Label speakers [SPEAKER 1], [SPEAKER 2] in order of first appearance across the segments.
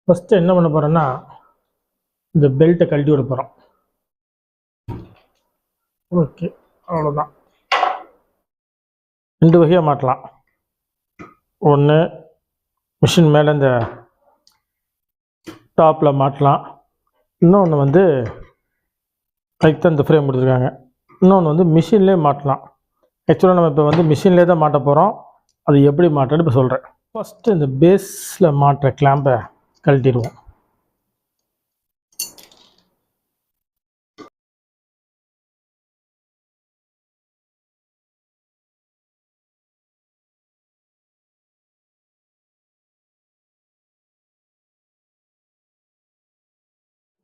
[SPEAKER 1] First என்ன பண்ண போகிறோன்னா இந்த பெல்ட்டை கழட்டி விட போகிறோம். ஓகே, அவ்வளோதான். 2 வகையாக மாட்டலாம். ஒன்று மிஷின் மேலே இந்த டாப்பில் மாட்டலாம். இன்னொன்று வந்து அதுக்கு தான் இந்த ஃப்ரேம் கொடுத்துருக்காங்க. இன்னொன்று வந்து மிஷின்லேயே மாட்டலாம். ஆக்சுவலாக நம்ம இப்போ வந்து மிஷின்லேயே தான் மாட்ட போகிறோம். அது எப்படி மாட்டுறேன்னு இப்போ சொல்கிறேன். ஃபஸ்ட்டு இந்த பேஸில் மாட்டுற கிளாம்பை கழட்டிடுவோம்.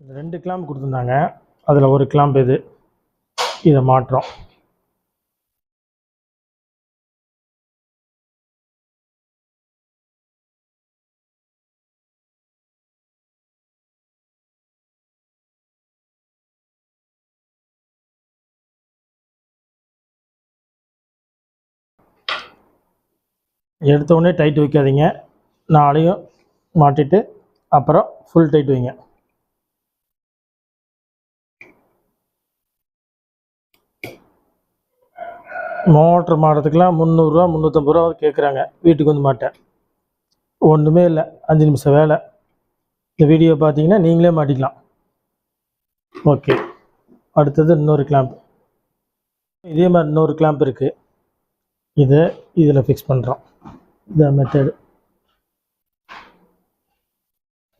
[SPEAKER 1] இந்த 2 கிளாம்ப் கொடுத்துருந்தாங்க. அதில் ஒரு கிளாம்ப் இது. இதை மாட்டுறோம். எடுத்த உடனே டைட் வைக்காதீங்க. 4 மாட்டிட்டு அப்புறம் ஃபுல் டைட் வைங்க. மோட்ரு மாட்டுறதுக்கெலாம் 300 ரூபா 350 ரூபா கேட்குறாங்க. வீட்டுக்கு வந்து மாட்டேன். ஒன்றுமே இல்லை, 5 நிமிஷம் வேலை. இந்த வீடியோ பார்த்தீங்கன்னா நீங்களே மாட்டிக்கலாம். ஓகே, அடுத்தது இன்னொரு கிளாம்ப். இதே மாதிரி இன்னொரு கிளாம்ப் இருக்குது. இதை இதில் ஃபிக்ஸ் பண்ணுறோம். இதான் மெத்தடு.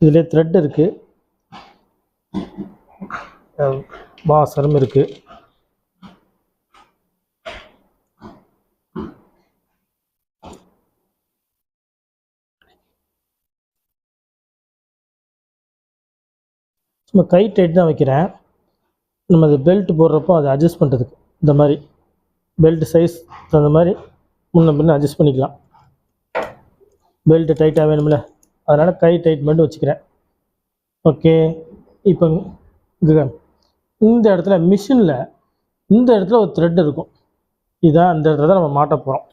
[SPEAKER 1] இதில் த்ரெட் இருக்குது, வாசரும் இருக்குது. சும்மா கை டைட் தான் வைக்கிறேன். நம்ம அது பெல்ட் போடுறப்போ அதை அட்ஜஸ்ட் பண்ணுறதுக்கு இந்த மாதிரி பெல்ட் சைஸ் தகுந்த மாதிரி முன்ன பின்ன அட்ஜஸ்ட் பண்ணிக்கலாம். பெல்ட்டு டைட்டாக வேணும்ல, அதனால் கை டைட் மட்டும் வச்சுக்கிறேன். ஓகே, இப்போ இந்த இடத்துல மிஷினில் இந்த இடத்துல ஒரு த்ரெட் இருக்கும். இதான் அந்த இடத்துல தான் நம்ம மாட்ட போகிறோம்.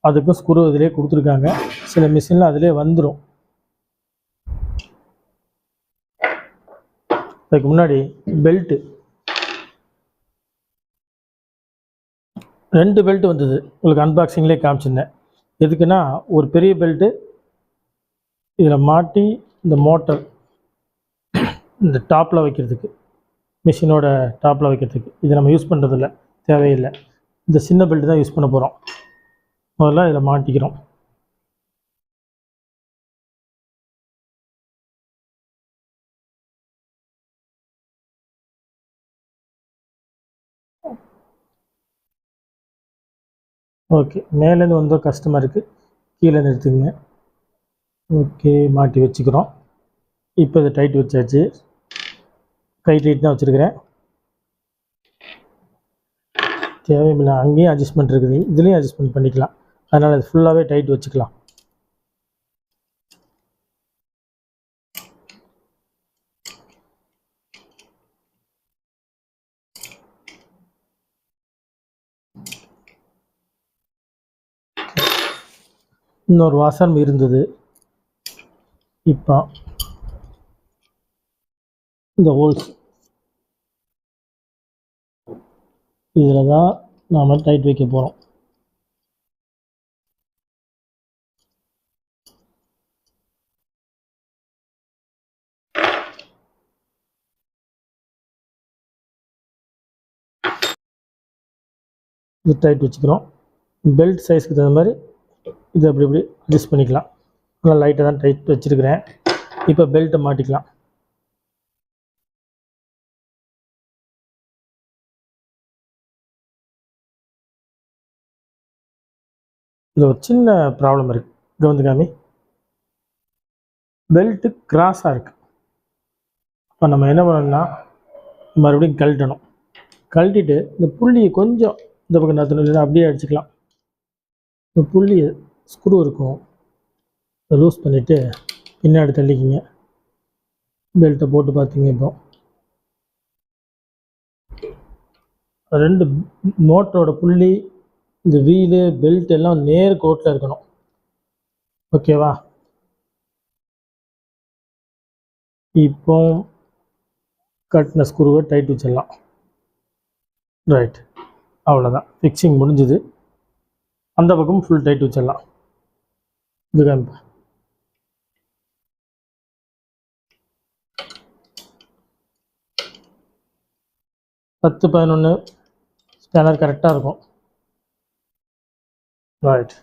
[SPEAKER 1] அதுக்கும் ஸ்க்ரூ இதிலே கொடுத்துருக்காங்க. சில மிஷினில் அதிலே வந்துடும். அதுக்கு முன்னாடி பெல்ட்டு 2 பெல்ட் வந்தது. உங்களுக்கு அன்பாக்சிங்லேயே காமிச்சிருந்தேன். எதுக்குன்னா ஒரு பெரிய பெல்ட்டு இதில் மாட்டி இந்த மோட்டர் இந்த டாப்பில் வைக்கிறதுக்கு, மிஷினோட டாப்பில் வைக்கிறதுக்கு. இதை நம்ம யூஸ் பண்ணுறதில்ல, தேவையில்லை. இந்த சின்ன பெல்ட்டு தான் யூஸ் பண்ண போகிறோம். முதல்ல இதில் மாட்டிக்கிறோம். ஓகே, மேலேருந்து வந்த கஸ்டமருக்கு கீழே நிறுத்துங்க. ஓகே, மாட்டி வச்சுக்கிறோம். இப்போ இதை டைட் வச்சாச்சு. கை டைட் தான் வச்சுருக்கிறேன். தேவையில்லை, அங்கேயும் அட்ஜஸ்ட்மெண்ட் இருக்குது, இதுலேயும் அட்ஜஸ்ட்மெண்ட் பண்ணிக்கலாம். அதனால் அது ஃபுல்லாகவே டைட் வச்சுக்கலாம். இன்னொரு வாசம் இருந்தது. இப்போ இந்த ஹோல்ஸ் இதில் தான் நாம் டைட் வைக்க போகிறோம். இது டைட் வச்சுக்கிறோம். பெல்ட் சைஸ்க்கு தகுந்த மாதிரி இது அப்படி இப்படி அட்ஜஸ்ட் பண்ணிக்கலாம். நல்லா லைட்டாக தான் டைட் வச்சுருக்கிறேன். இப்போ பெல்ட்டை மாட்டிக்கலாம். இது ஒரு சின்ன ப்ராப்ளம் இருக்குது. இது வந்து காமி, பெல்ட்டு கிராஸாக இருக்குது. இப்போ நம்ம என்ன பண்ணணும்னா மறுபடியும் கழட்டணும். கழட்டிட்டு இந்த புள்ளியை கொஞ்சம் இந்த பக்கம் நத்தணும், அப்படியே அடிச்சுக்கலாம். இந்த புள்ளி ஸ்க்ரூ இருக்கும், லூஸ் பண்ணிவிட்டு பின்னாடி தள்ளிக்கிங்க. பெல்ட்டை போட்டு பார்த்தீங்க. இப்போ 2 மோட்டரோட புள்ளி, இந்த வீலு, பெல்ட் எல்லாம் நேர் கோட்டில் இருக்கணும். ஓகேவா? இப்போ கட்டின ஸ்க்ரூவை டைட் வச்சிடலாம். ரைட், அவ்வளோதான், ஃபிக்ஸிங் முடிஞ்சுது. அந்த பக்கம் ஃபுல் டைட் வச்சிடலாம். இது காமிப்பா. பத்து 11 ஸ்பேனர் கரெக்டாக இருக்கும். Right,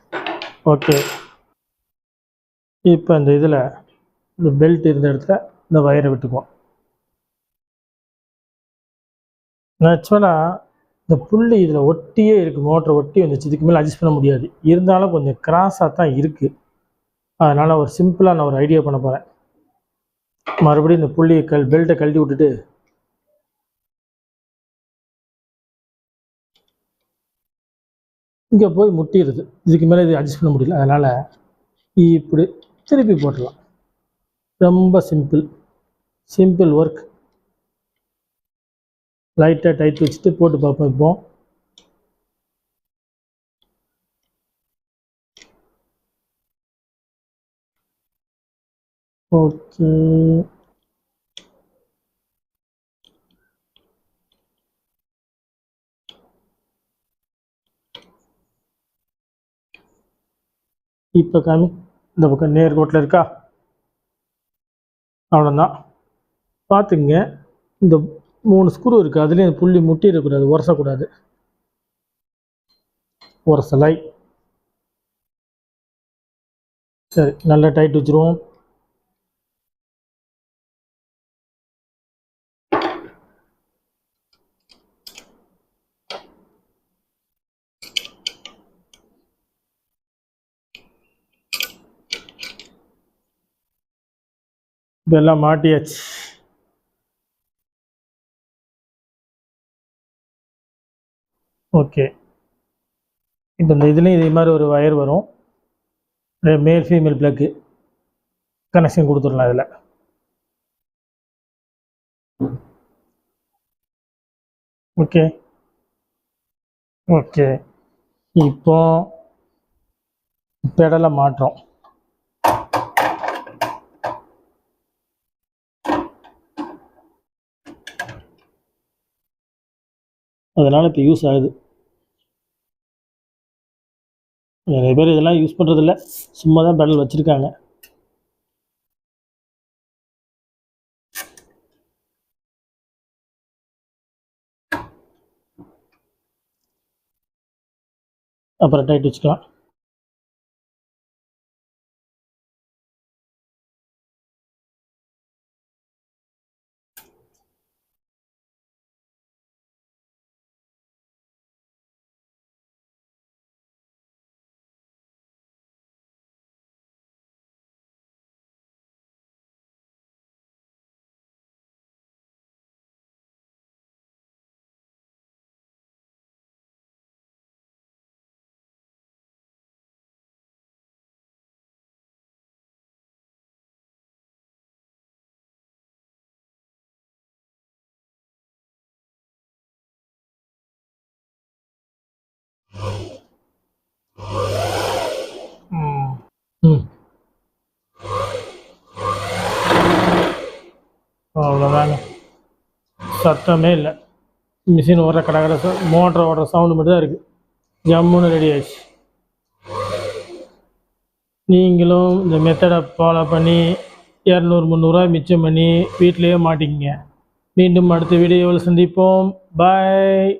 [SPEAKER 1] okay. இப்போ இந்த இதில் இந்த பெல்ட் இருந்த இடத்துல இந்த வயரை விட்டுக்குவோம். ஆக்சுவலாக இந்த புள்ளி இதில் ஒட்டியே இருக்குது, மோட்டரை ஒட்டி வந்துச்சு. இதுக்கு மேலே அட்ஜஸ்ட் பண்ண முடியாது. இருந்தாலும் கொஞ்சம் கிராஸாக தான் இருக்குது. அதனால் ஒரு சிம்பிளாக நான் ஒரு ஐடியா பண்ண போகிறேன். மறுபடியும் இந்த புள்ளியை பெல்ட்டை கழட்டி விட்டுட்டு இங்கே போய் முட்டிடுது. இதுக்கு மேலே இது அட்ஜஸ்ட் பண்ண முடியல. அதனால் இப்படி திருப்பி போட்டுடலாம். ரொம்ப சிம்பிள் ஒர்க். லைட்டாக டைட் வச்சுட்டு போட்டு பார்ப்போம். இப்போ ஓகே, இப்போ காமி. இந்த பக்கம் நேர்கோட்டில் இருக்கா? அவ்வளோதான். பார்த்துங்க, இந்த 3 ஸ்க்ரூ இருக்குது. அதுலேயும் புள்ளி முட்டிடக்கூடாது, உரசக்கூடாது. உரசலை. சரி, நல்லா டைட் வச்சுருவோம். இதெல்லாம் மாட்டியாச்சு. ஓகே, இப்போ இந்த இதுலேயும் இதே மாதிரி ஒரு வயர் வரும். மேல் ஃபீமேல் ப்ளக்கு கனெக்ஷன் கொடுத்துடலாம் இதில். ஓகே ஓகே, இப்போ பெடலை மாட்டுறோம். அதனால் இப்போ யூஸ் ஆகுது. நிறைய பேர் இதெல்லாம் யூஸ் பண்ணுறதில்ல, சும்மா தான் பெடல் வச்சுருக்காங்க. அப்புறம் டைட் வச்சுக்கலாம். அவ்வளோதாங்க, சத்தமே இல்லை. மிஷின் ஓடுற கடை மோட்டர் ஓடுற சவுண்டு மட்டும் தான் இருக்குது. ஜம்முன்னு ரெடி ஆயிடுச்சு. நீங்களும் இந்த மெத்தடை ஃபாலோ பண்ணி 200-300 மிச்சம் பண்ணி வீட்டிலையே மாட்டிக்கிங்க. மீண்டும் அடுத்த வீடியோவில் சந்திப்போம். பாய்.